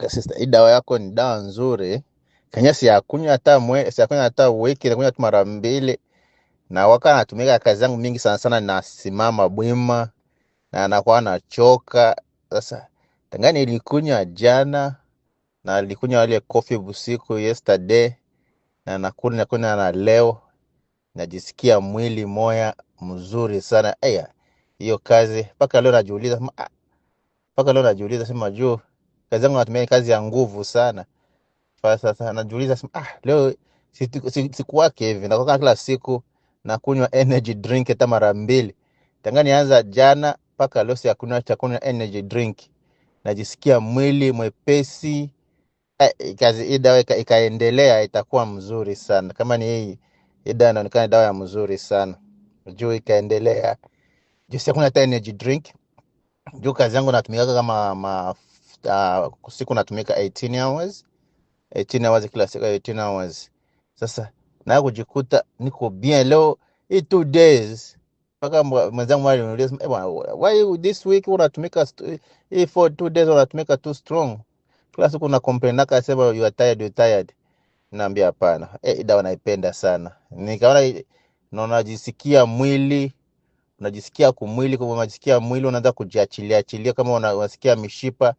Sister, hii dawa yako ni dawa nzuri. Kenya siyakunywa hata siyakunywa hata wiki, nakunywa tu mara mbili. Na waka natumika kazi zangu mingi sana sana, nasimama bwima na nakuwa nachoka. Sasa tangani ilikunywa jana na nilikunywa ile coffee busiku yesterday, na nakunywa na leo, najisikia mwili moya mzuri sana. Hiyo kazi mpaka leo najiuliza sema juu kazi zangu natumia kazi ya nguvu sana. Sasa najiuliza sema leo siku wake hivi na kila siku na kunywa energy drink hata mara mbili. Tangani anza jana mpaka leo si kunywa energy drink. Najisikia mwili mwepesi. Kazi hii dawa ikaendelea itakuwa mzuri sana. Kama ni hii dawa inaonekana dawa ya mzuri sana. Juu ikaendelea. Juu si kunywa hata energy drink. Juu kazi yangu natumika kama siku natumika 18 hours. 18 hours kila siku, 18 hours. Sasa na kujikuta niko bien leo hii 2 days. Mpaka mwenzangu aliniuliza, bwana, why this week unatumika hii for 2 days unatumika too strong? Kila siku na complain naka sema you are tired. Naambia hapana. Dawa naipenda sana. Nikaona najisikia mwili, unajisikia kumwili, kama unajisikia mwili unaanza kujiachilia kama unasikia mishipa